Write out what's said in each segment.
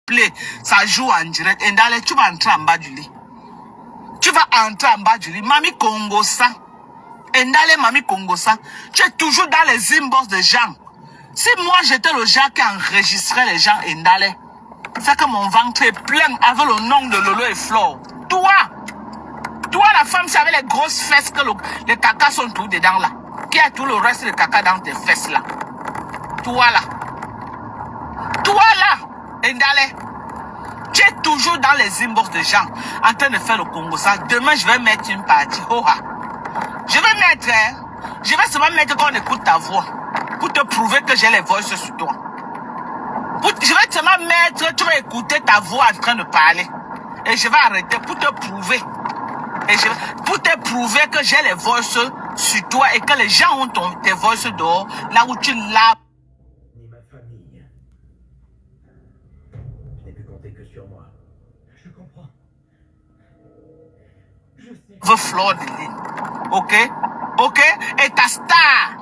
play, ça joue en direct. Et dans les, tu vas entrer en bas du lit. Tu vas entrer en bas du lit. Mami Congo ça. Et dans les Mami Congo ça. Tu es toujours dans les inbox des gens. Si moi j'étais le gars qui enregistrait les gens et dans les, c'est que mon ventre est plein avec le nom de Lolo et Flore. Toi la femme, c'est avec les grosses fesses que les caca sont tout dedans là. Qui a tout le reste de caca dans tes fesses là. Toi là, et dans les, tu es toujours dans les inbox des gens en train de faire le Congo ça. Demain, je vais mettre une partie. Je vais seulement mettre qu'on écoute ta voix pour te prouver que j'ai les voices sur toi. Je vais seulement mettre, tu vas écouter ta voix en train de parler. Et je vais arrêter pour te prouver. Pour te prouver que j'ai les voices sur toi et que les gens ont tes voices dehors, là où tu l'as. Ni ma famille. Je n'ai pu compter que sur moi. Je comprends. Je sais. Flore de ligne. Ok? Et ta star,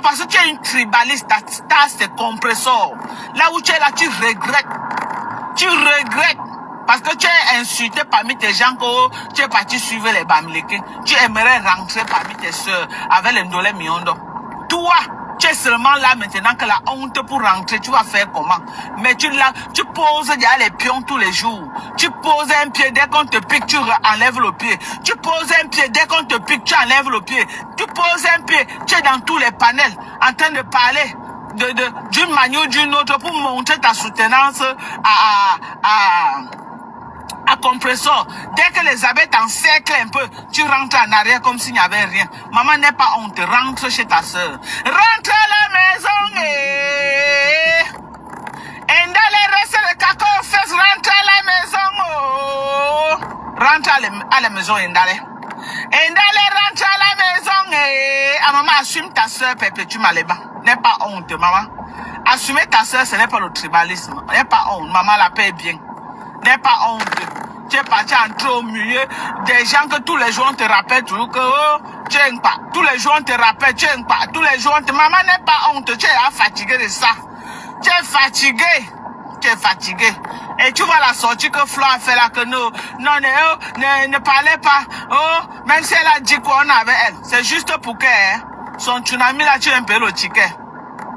parce que tu es une tribaliste, ta star c'est compressor. Là où tu es là, tu regrettes. Parce que tu es insulté parmi tes gens que tu es parti suivre les Bamileke. Tu aimerais rentrer parmi tes soeurs avec les Ndolé Miondo. Toi, tu es seulement là maintenant que la honte pour rentrer, tu vas faire comment? Mais tu poses derrière les pions tous les jours. Tu poses un pied, dès qu'on te pique, tu enlèves le pied. Tu poses un pied, dès qu'on te pique, tu enlèves le pied. Tu poses un pied, tu es dans tous les panels en train de parler d'une manière ou d'une autre pour montrer ta soutenance à compresseur. Dès que les abeilles t'encerclent un peu, tu rentres en arrière comme s'il n'y avait rien. Maman n'est pas honte, rentre chez ta soeur. Rentre à la maison et dans les restes de caca aux fesses, rentre à la maison. Rentre à la maison Endale. Endale, rentre à la maison et maman assume ta soeur perpétue Maléba. N'est pas honte maman. Assumer ta soeur, ce n'est pas le tribalisme. N'est pas honte, maman la paie bien. N'est pas honte. Tu es parti entrer au milieu des gens que tous les jours on te rappelle toujours que tu es pas. Tous les jours on te rappelle, tu es pas. Tous les jours on te... Maman n'est pas honte, tu es fatigué de ça. Tu es fatigué. Et tu vois la sortie que Flo a fait là que non, ne parlez pas. Même si elle a dit qu'on avait elle. C'est juste pour que son tsunami là, tu es un peu le ticket.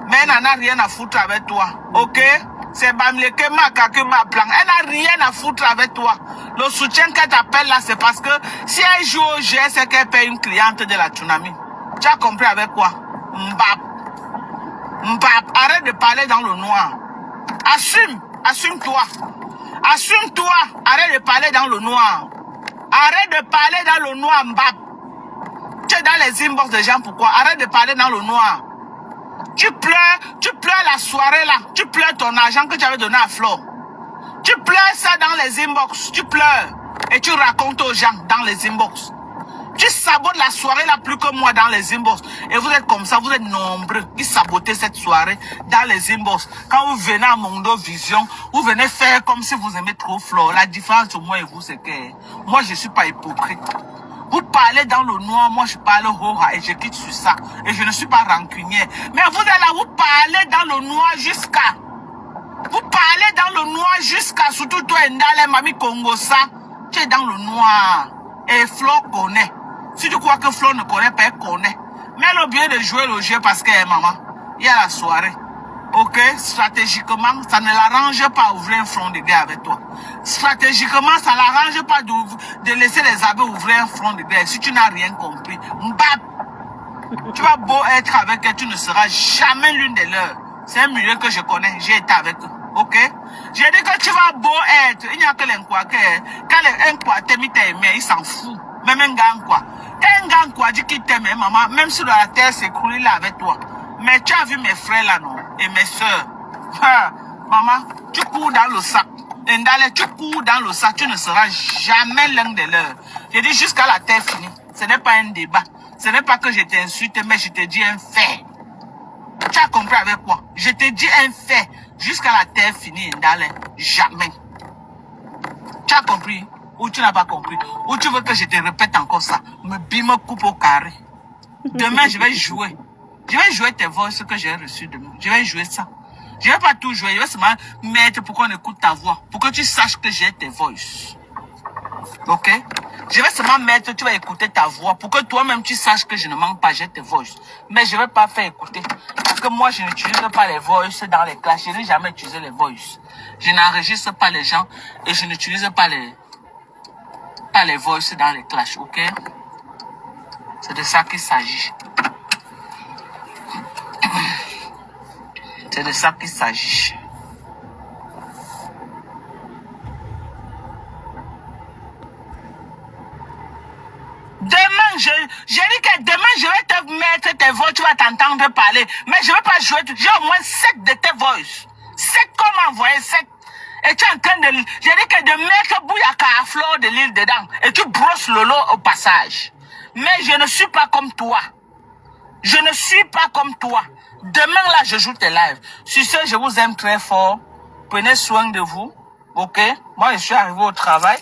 Mais elle n'en a rien à foutre avec toi. Ok? C'est Bamileke Makake Maplan. Elle n'a rien à foutre avec toi. Le soutien qu'elle t'appelle là, c'est parce que si elle joue au jeu, c'est qu'elle paye une cliente de la tsunami. Tu as compris avec quoi? Mbap, arrête de parler dans le noir. Assume-toi. Assume-toi. Arrête de parler dans le noir. Arrête de parler dans le noir, Mbap. Tu es dans les inbox des gens, pourquoi? Arrête de parler dans le noir. Tu pleures la soirée là. Tu pleures ton argent que tu avais donné à Flo. Tu pleures ça dans les inbox. Tu pleures. Et tu racontes aux gens dans les inbox. Tu sabotes la soirée là plus que moi dans les inbox. Et vous êtes comme ça, vous êtes nombreux qui sabotez cette soirée dans les inbox. Quand vous venez à Mondo Vision, vous venez faire comme si vous aimez trop Flo. La différence entre moi et vous, c'est que moi je ne suis pas hypocrite. Vous parlez dans le noir, moi je parle haut et je quitte sur ça. Et je ne suis pas rancunier. Mais vous êtes là, vous parlez dans le noir jusqu'à... Vous parlez dans le noir jusqu'à... Surtout toi, Ndale, Mami Congo, ça. Tu es dans le noir. Et Flo connaît. Si tu crois que Flo ne connaît pas, elle connaît. Mais elle a bien de jouer le jeu parce que, maman, il y a la soirée. Ok, stratégiquement, ça ne l'arrange pas ouvrir un front de guerre avec toi. Stratégiquement, ça ne l'arrange pas de laisser les abeilles ouvrir un front de guerre. Si tu n'as rien compris, mbap, tu vas beau être avec elle, tu ne seras jamais l'une des leurs. C'est un milieu que je connais, j'ai été avec eux. Ok? J'ai dit que tu vas beau être, il n'y a que l'enquake. Quand l'enquake t'aime, il s'en fout. Même un gars quoi. Quand un gars quoi dit qu'il t'aime, maman, même si la terre s'écroule là avec toi. Mais tu as vu mes frères là, non? Et mes soeurs. Maman, tu cours dans le sac. Ndale, tu cours dans le sac, tu ne seras jamais l'un de leurs. J'ai dit jusqu'à la terre finie. Ce n'est pas un débat. Ce n'est pas que je t'insulte, mais je te dis un fait. Tu as compris avec quoi? Je te dis un fait. Jusqu'à la terre finie, Ndale. Jamais. Tu as compris? Ou tu n'as pas compris? Ou tu veux que je te répète encore ça? Me coupe au carré. Demain, je vais jouer. Je vais jouer tes voix, ce que j'ai reçu demain. Je vais jouer ça. Je ne vais pas tout jouer, je vais seulement mettre pour qu'on écoute ta voix, pour que tu saches que j'ai tes voices. Ok? Je vais seulement mettre, tu vas écouter ta voix, pour que toi-même tu saches que je ne manque pas, j'ai tes voices. Mais je ne vais pas faire écouter. Parce que moi, je n'utilise pas les voices dans les classes. Je n'ai jamais utilisé les voices. Je n'enregistre pas les gens et je n'utilise pas les voices dans les classes. Ok? C'est de ça qu'il s'agit. C'est de ça qu'il s'agit. Demain, je dis que demain, je vais te mettre tes voix, tu vas t'entendre parler. Mais je ne vais pas jouer. J'ai au moins 7 de tes voix. 7 comme envoyer 7. Et tu es en train de... Je dis que de mettre Bouyaka à fleur de l'île dedans. Et tu brosses le lot au passage. Mais je ne suis pas comme toi. Je ne suis pas comme toi. Demain, là, je joue tes lives. Sur ce, je vous aime très fort. Prenez soin de vous. Ok? Moi, je suis arrivé au travail.